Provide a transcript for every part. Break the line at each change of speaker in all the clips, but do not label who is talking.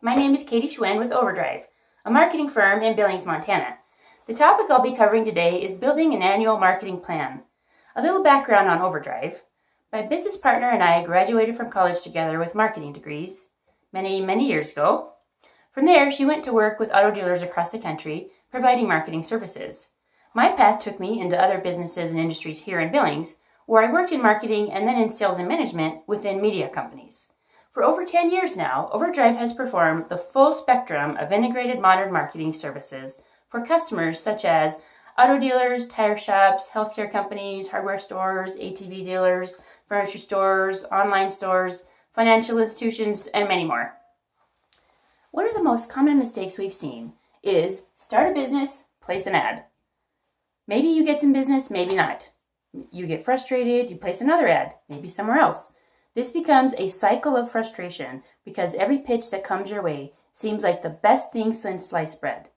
my name is Katie Schwen with Overdrive, a marketing firm in Billings, Montana. The topic I'll be covering today is building an annual marketing plan. A little background on Overdrive. My business partner and I graduated from college together with marketing degrees many years ago. From there, she went to work with auto dealers across the country, providing marketing services. My path took me into other businesses and industries here in Billings, where I worked in marketing and then in sales and management within media companies. For over 10 years now, Overdrive has performed the full spectrum of integrated modern marketing services for customers such as auto dealers, tire shops, healthcare companies, hardware stores, ATV dealers, furniture stores, online stores, financial institutions, and many more. One of the most common mistakes we've seen is start a business, place an ad. Maybe you get some business, maybe not. You get frustrated, you place another ad, maybe somewhere else. This becomes a cycle of frustration because every pitch that comes your way seems like the best thing since sliced bread.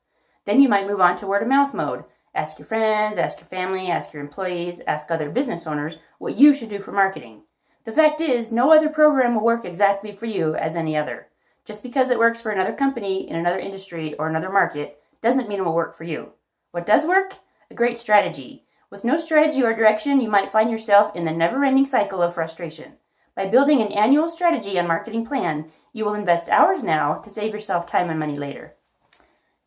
Then you might move on to word of mouth mode. Ask your friends, ask your family, ask your employees, ask other business owners what you should do for marketing. The fact is, no other program will work exactly for you as any other. Just because it works for another company in another industry or another market doesn't mean it will work for you. What does work? A great strategy. With no strategy or direction, you might find yourself in the never-ending cycle of frustration. By building an annual strategy and marketing plan, you will invest hours now to save yourself time and money later.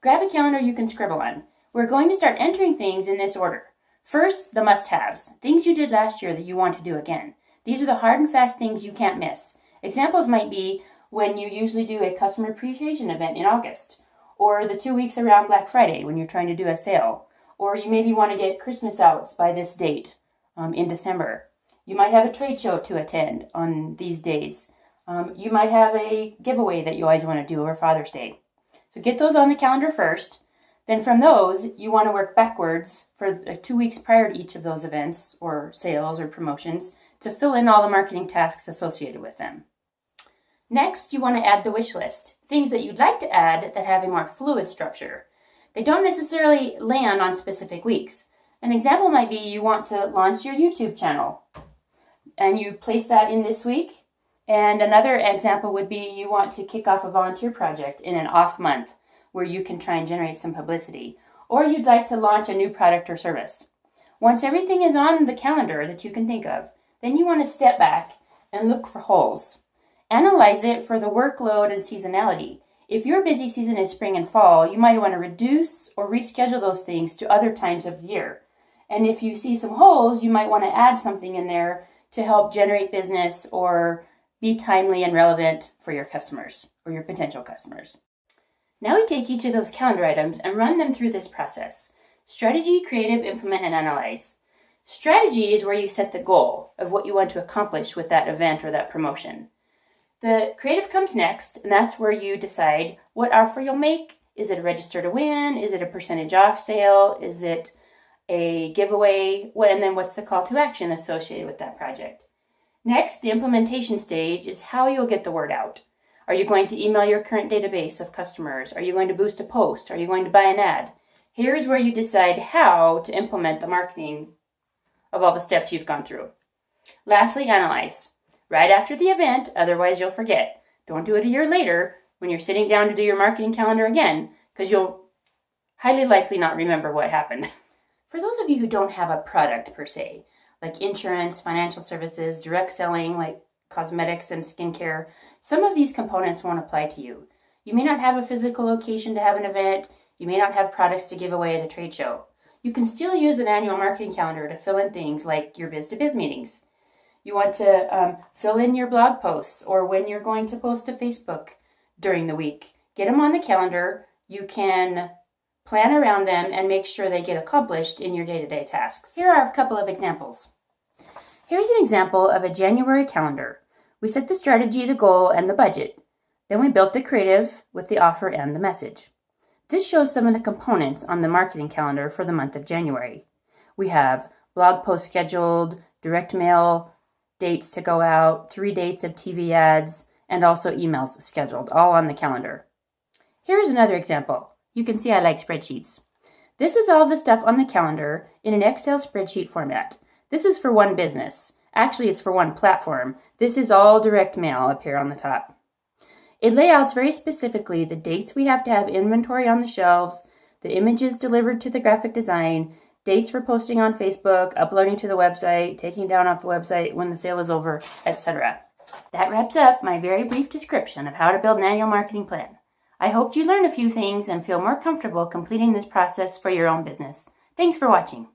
Grab a calendar you can scribble on. We're going to start entering things in this order. First, the must-haves, things you did last year that you want to do again. These are the hard and fast things you can't miss. Examples might be when you usually do a customer appreciation event in August, or the 2 weeks around Black Friday when you're trying to do a sale, or you maybe want to get Christmas outs by this date in December. You might have a trade show to attend on these days. You might have a giveaway that you always want to do over Father's Day. So get those on the calendar first. Then from those, you want to work backwards for 2 weeks prior to each of those events or sales or promotions to fill in all the marketing tasks associated with them. Next, you want to add the wish list, things that you'd like to add that have a more fluid structure. They don't necessarily land on specific weeks. An example might be you want to launch your YouTube channel and you place that in this week. And another example would be you want to kick off a volunteer project in an off month where you can try and generate some publicity. Or you'd like to launch a new product or service. Once everything is on the calendar that you can think of, then you want to step back and look for holes. Analyze it for the workload and seasonality. If your busy season is spring and fall, you might want to reduce or reschedule those things to other times of the year. And if you see some holes, you might want to add something in there to help generate business or be timely and relevant for your customers or your potential customers. Now we take each of those calendar items and run them through this process. Strategy, creative, implement, and analyze. Strategy is where you set the goal of what you want to accomplish with that event or that promotion. The creative comes next, and that's where you decide what offer you'll make. Is it a register to win? Is it a percentage off sale? Is it a giveaway? And then what's the call to action associated with that project? Next, the implementation stage is how you'll get the word out. Are you going to email your current database of customers? Are you going to boost a post? Are you going to buy an ad? Here's where you decide how to implement the marketing of all the steps you've gone through. Lastly, analyze. Right after the event, otherwise you'll forget. Don't do it a year later when you're sitting down to do your marketing calendar again, because you'll highly likely not remember what happened. For those of you who don't have a product per se, like insurance, financial services, direct selling, like cosmetics and skincare, some of these components won't apply to you. You may not have a physical location to have an event. You may not have products to give away at a trade show. You can still use an annual marketing calendar to fill in things like your biz-to-biz meetings. You want to fill in your blog posts or when you're going to post to Facebook during the week. Get them on the calendar. You can plan around them and make sure they get accomplished in your day-to-day tasks. Here are a couple of examples. Here's an example of a January calendar. We set the strategy, the goal, and the budget. Then we built the creative with the offer and the message. This shows some of the components on the marketing calendar for the month of January. We have blog posts scheduled, direct mail dates to go out, 3 dates of TV ads, and also emails scheduled, all on the calendar. Here's another example. You can see I like spreadsheets. This is all the stuff on the calendar in an Excel spreadsheet format. This is for one business. Actually, it's for one platform. This is all direct mail up here on the top. It layouts very specifically the dates we have to have inventory on the shelves, the images delivered to the graphic design, dates for posting on Facebook, uploading to the website, taking down off the website when the sale is over, etc. That wraps up my very brief description of how to build an annual marketing plan. I hope you learned a few things and feel more comfortable completing this process for your own business. Thanks for watching.